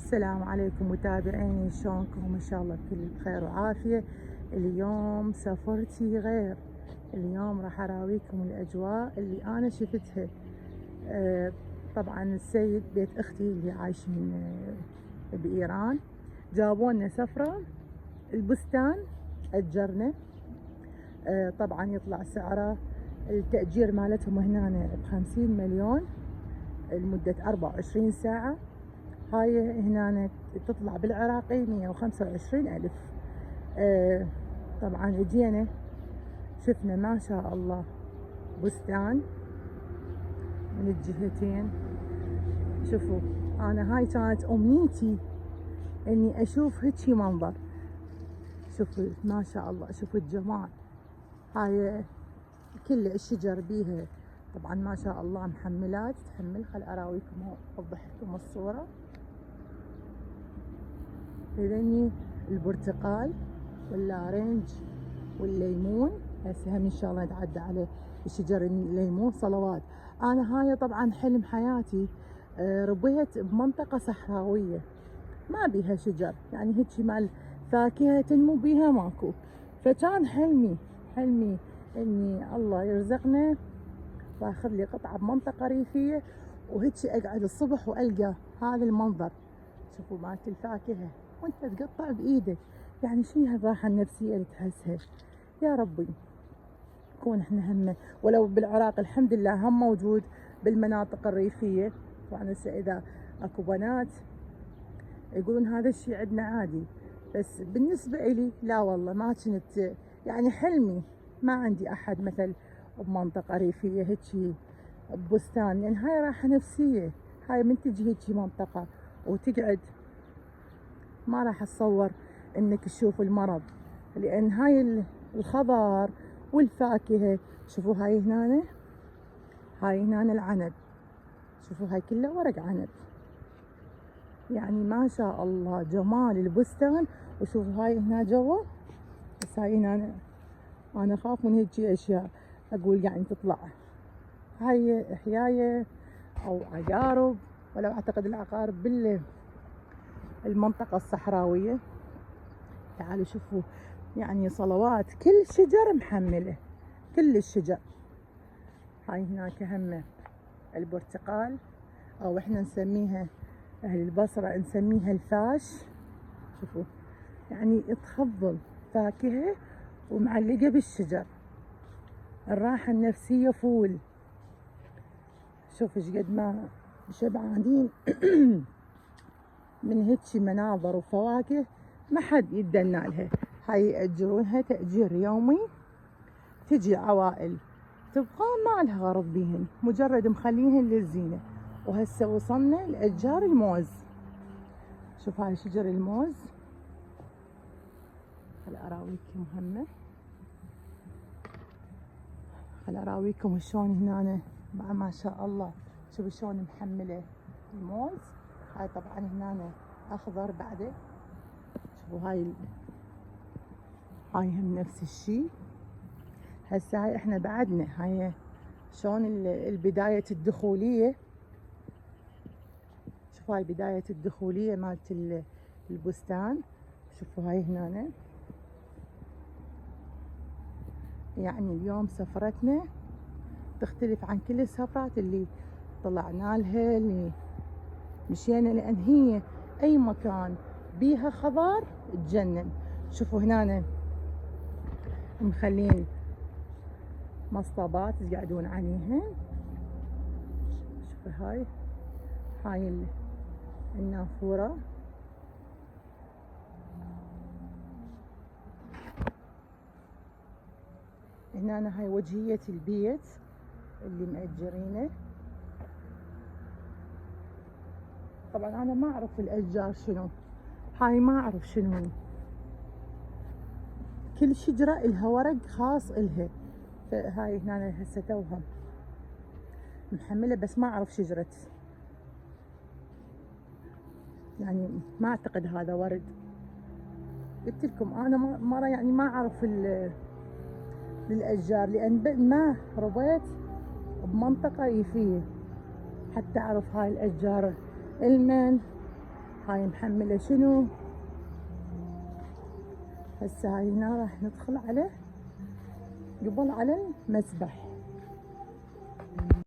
السلام عليكم متابعيني، شلونكم؟ ان شاء الله بكل بخير وعافية. اليوم سفرتي غير. اليوم راح اراويكم الاجواء اللي انا شفتها. طبعا السيد بيت اختي اللي عايشين بايران جابونا سفرة البستان، اجرنا. طبعا يطلع سعره التأجير مالتهم هنا ب50 مليون لمدة 24 ساعة. هاي هنا تطلع بالعراقي 125 ألف. طبعا اجينا شفنا ما شاء الله بستان من الجهتين. شوفوا، انا هاي كانت امنيتي اني اشوف هيجي منظر. شوفوا ما شاء الله، شوفوا الجمال. هاي كل الشجر بيها طبعا ما شاء الله محملات تحمل. خل اراويكم اوضح لكم الصورة. هذني البرتقال واللارنج والليمون. هسه هم ان شاء الله نتعدى على شجر الليمون صلوات. انا هاي طبعا حلم حياتي. ربيت بمنطقة صحراوية ما بيها شجر، يعني هيك مال فاكهة تنمو بيها ماكو. فكان حلمي اني الله يرزقنا واخذ لي قطعة بمنطقة ريفية، وهيك اقعد الصبح والقى هذا المنظر. شوفوا مالت الفاكهة وانت تقطع بايدك، يعني شنو هالراحة النفسية اللي تحسها. يا ربي نكون احنا هم ولو بالعراق الحمد لله هم موجود بالمناطق الريفية. طبعا هسه اذا اكو بنات يقولون هذا الشيء عندنا عادي، بس بالنسبة الي لا والله ما كنت، يعني حلمي ما عندي احد مثل بمنطقة ريفية هيك ببستان، لان هاي راحة نفسية. هاي من تجي هيك منطقة وتقعد ما راح اتصور انك تشوف المرض، لان هاي الخضار والفاكهة. شوفوا هاي هنا العنب. شوفوا هاي كلها ورق عنب، يعني ما شاء الله جمال البستان. وشوفوا هاي هنا جوا. بس هاي هنا انا اخاف من هيك اشياء اقول يعني تطلع هاي حياية او عقارب، ولو اعتقد العقارب بالمنطقة الصحراوية. تعالوا شوفوا، يعني صلوات كل شجر محملة، كل الشجر. هاي هناك هم البرتقال، او احنا نسميها اهل البصرة نسميها الفاش. شوفوا يعني تخضل فاكهة ومعلقة بالشجر. الراحة النفسية فول. شوف ايش قد ما شبعانين من هيك مناظر وفواكه ما حد يدنا لها. هاي يأجرونها تأجير يومي، تجي عوائل تبقى ما لها غرض بيهن، مجرد مخليهن للزينة. وهسه وصلنا لأشجار الموز. شوف هاي شجر الموز. خل اراويكم همه، خل اراويكم شلون هنا ما شاء الله. شوفوا شلون محملة الموز. هاي طبعا هنا اخضر بعده. شوفوا هاي هم نفس الشي. هسه هاي احنا بعدنا هاي شلون البداية الدخولية. شوفوا هاي بداية الدخولية مالت البستان. شوفوا هاي هنا، يعني اليوم سفرتنا تختلف عن كل السفرات اللي طلعنا لها، اللي مشينا، لان هي اي مكان بيها خضار تجنن. شوفوا هنا مخلين مصطبات يقعدون عليهن. شوفوا هاي النافورة. هنا هاي وجهية البيت اللي مأجرينه. طبعا انا ما اعرف الاشجار شنو، هاي ما اعرف شنو. كل شجرة الها ورق خاص الها. فهاي هنا هسه توها محملة، بس ما اعرف شجرة، يعني ما اعتقد هذا ورد. قلت لكم انا مرة يعني ما اعرف الاشجار، لان ما ربيت بمنطقة ريفية حتى اعرف هاي الاشجار المن هاي محملة شنو؟ هسه هاي هنا راح ندخل على قبل على المسبح.